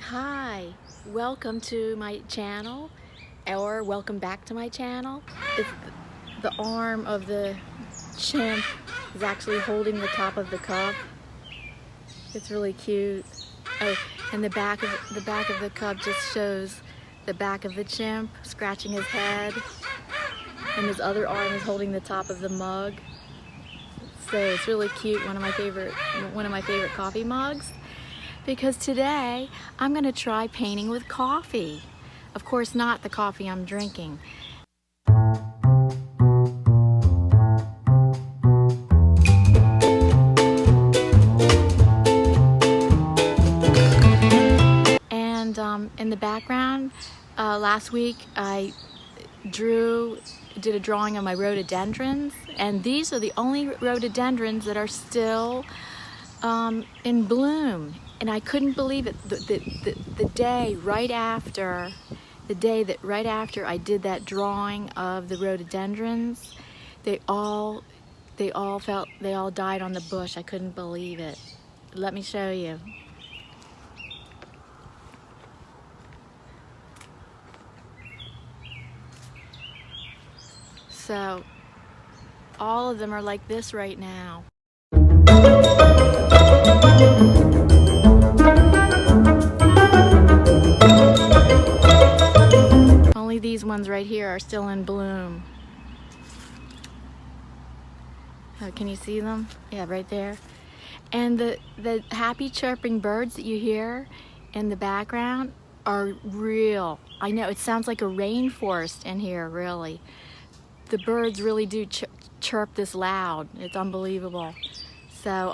Hi, welcome to my channel, or welcome back to my channel. It's the arm of the chimp is actually holding the top of the cup. It's really cute. Oh, and the back of the cup just shows the back of the chimp scratching his head, and his other arm is holding the top of the mug. So it's really cute. One of my favorite coffee mugs. Because today I'm going to try painting with coffee. Of course, not the coffee I'm drinking. And in the background, last week I did a drawing of my rhododendrons, and these are the only rhododendrons that are still in bloom. And I couldn't believe it. The day right after I did that drawing of the rhododendrons, they all died on the bush. I couldn't believe it. Let me show you. So all of them are like this right now. Only these ones right here are still in bloom. Oh, can you see them? Yeah, right there. And the happy chirping birds that you hear in the background are real. I know it sounds like a rainforest in here, really. The birds really do chirp this loud. It's unbelievable. So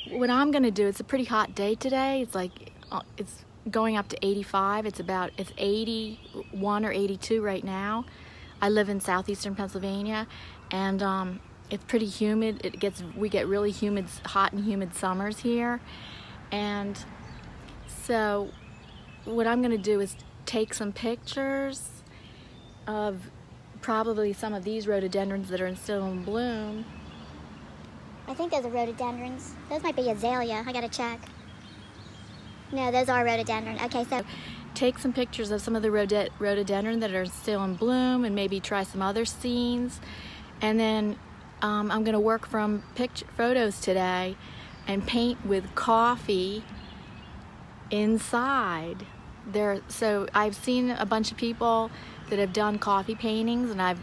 what I'm gonna do, it's a pretty hot day today. It's like it's going up to 85. it's 81 or 82 right now. I live in southeastern Pennsylvania, and it's pretty humid. We get really hot and humid summers here. And so what I'm gonna do is take some pictures of probably some of these rhododendrons that are still in bloom. I think those are rhododendrons. Those might be azalea. I gotta check. No, those are rhododendron. Okay, so take some pictures of some of the rhododendron that are still in bloom, and maybe try some other scenes. And then I'm going to work from photos today and paint with coffee inside there. So I've seen a bunch of people that have done coffee paintings, and I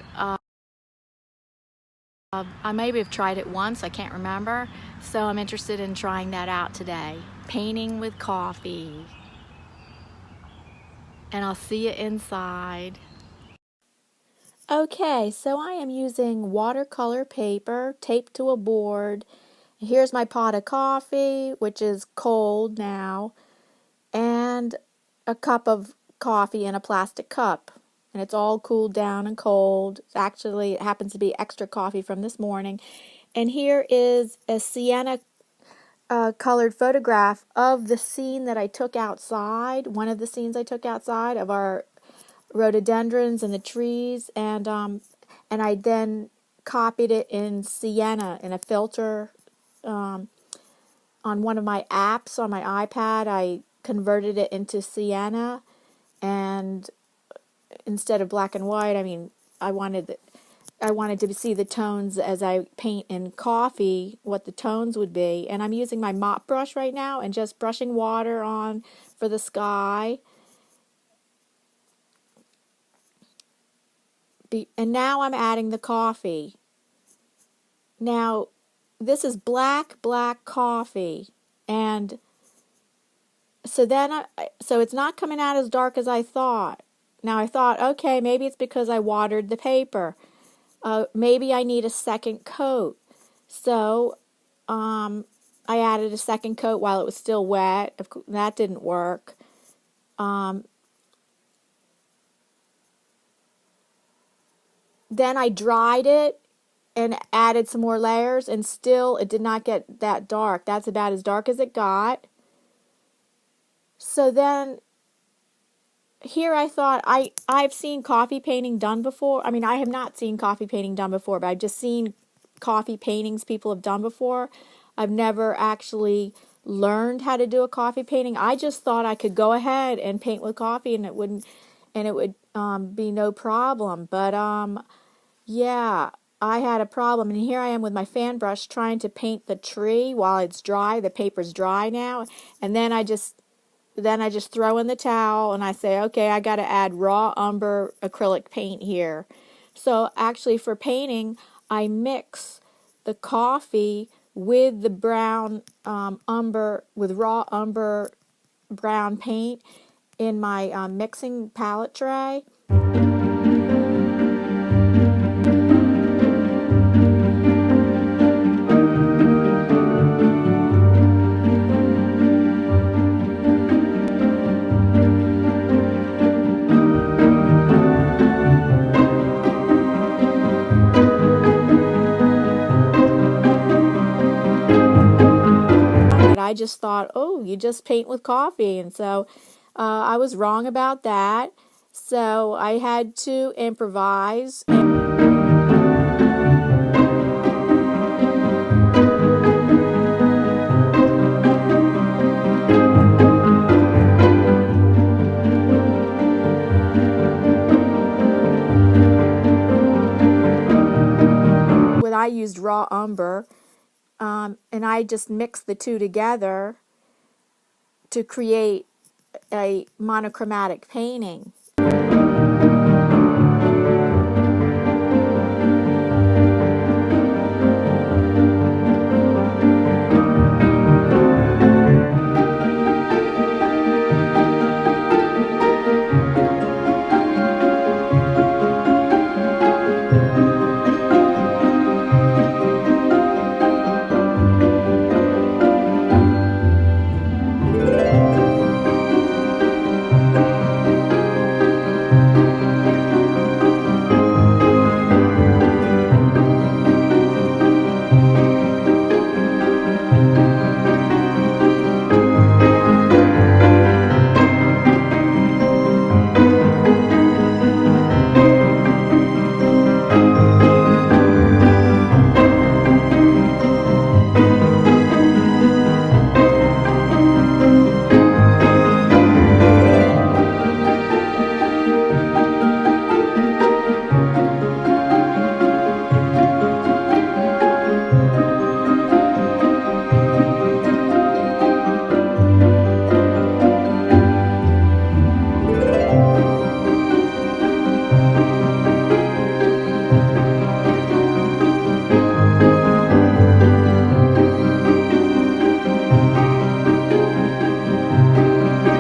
maybe have tried it once, I can't remember. So I'm interested in trying that out today. Painting with coffee. And I'll see you inside. Okay, so I am using watercolor paper taped to a board. Here's my pot of coffee, which is cold now, and a cup of coffee in a plastic cup. And it's all cooled down and cold. Actually, it happens to be extra coffee from this morning. And here is a sienna colored photograph of the scene that I took outside, one of the scenes I took outside of our rhododendrons and the trees, and I then copied it in sienna in a filter on one of my apps on my iPad. I converted it into sienna, and instead of black and white, I wanted to see the tones as I paint in coffee, what the tones would be. And I'm using my mop brush right now and just brushing water on for the sky. And now I'm adding the coffee. Now, this is black coffee. And so so it's not coming out as dark as I thought. Now I thought, okay, maybe it's because I watered the paper. Maybe I need a second coat. So I added a second coat while it was still wet. That didn't work. Then I dried it and added some more layers, and still it did not get that dark. That's about as dark as it got. So then here I thought, I've seen coffee painting done before. I have not seen coffee painting done before, but I've just seen coffee paintings people have done before. I've never actually learned how to do a coffee painting. I just thought I could go ahead and paint with coffee and it would be no problem. But yeah, I had a problem, and here I am with my fan brush trying to paint the tree while it's dry. The paper's dry now, and then I just throw in the towel and I say, okay, I got to add raw umber acrylic paint here. So actually for painting, I mix the coffee with the brown umber, with raw umber brown paint in my mixing palette tray. I just thought, oh, you just paint with coffee, and so I was wrong about that. So I had to improvise. I used raw umber, and I just mixed the two together to create a monochromatic painting.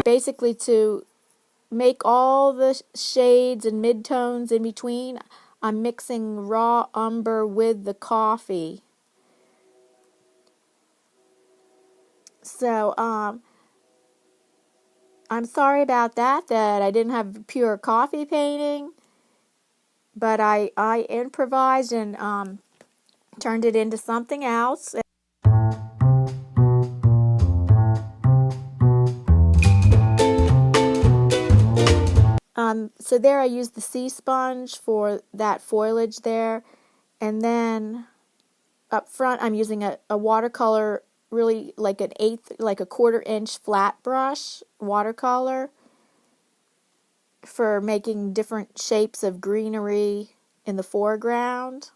Basically, to make all the shades and midtones in between, I'm mixing raw umber with the coffee. So I'm sorry about that I didn't have pure coffee painting, but I improvised and turned it into something else. So there I used the sea sponge for that foliage there, and then up front I'm using a watercolor, really like a 1/4-inch flat brush watercolor for making different shapes of greenery in the foreground.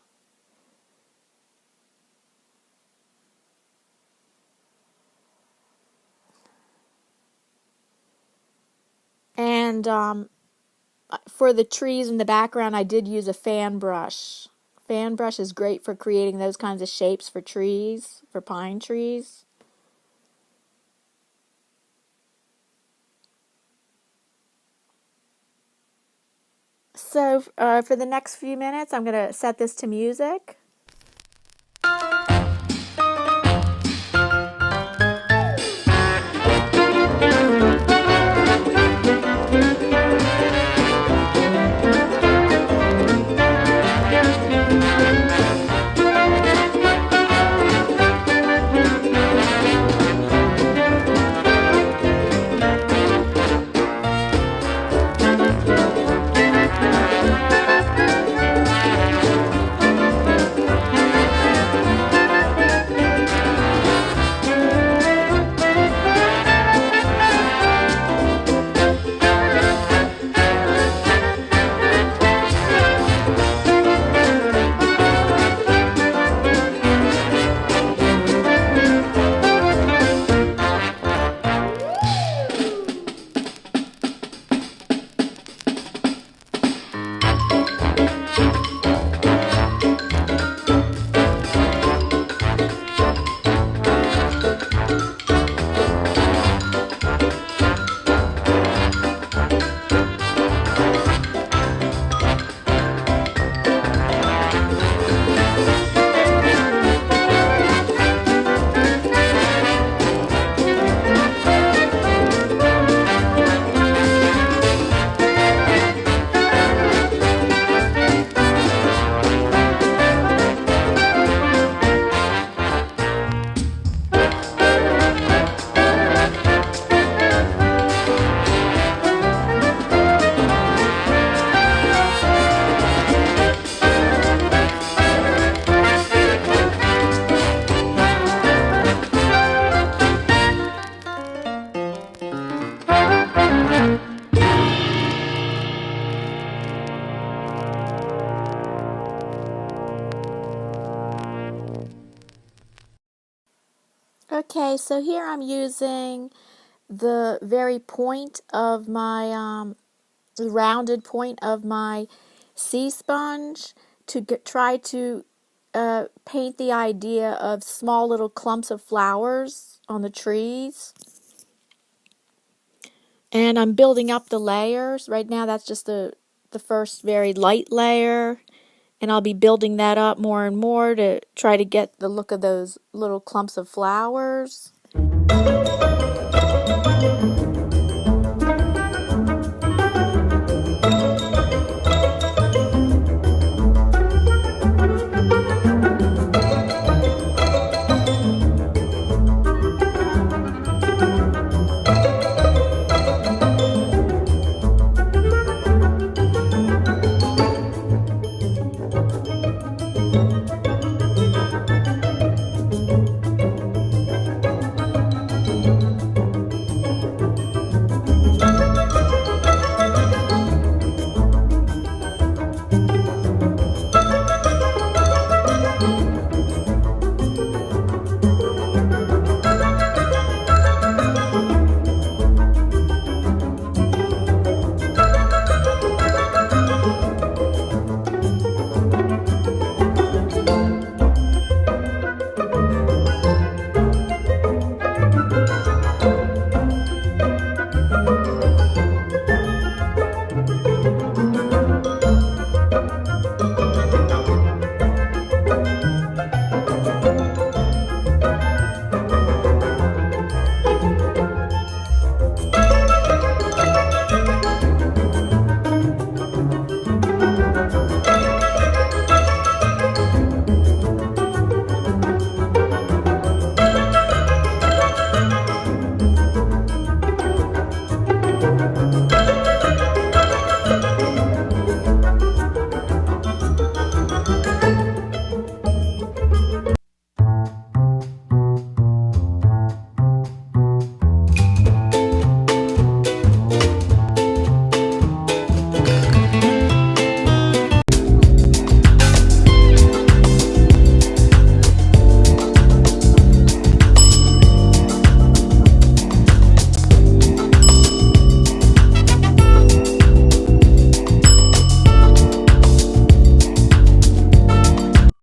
And for the trees in the background, I did use a fan brush. Fan brush is great for creating those kinds of shapes for trees, for pine trees. So for the next few minutes, I'm going to set this to music. so here I'm using the very point of my, the rounded point of my sea sponge to try to paint the idea of small little clumps of flowers on the trees. And I'm building up the layers. Right now that's just the first very light layer. And I'll be building that up more and more to try to get the look of those little clumps of flowers.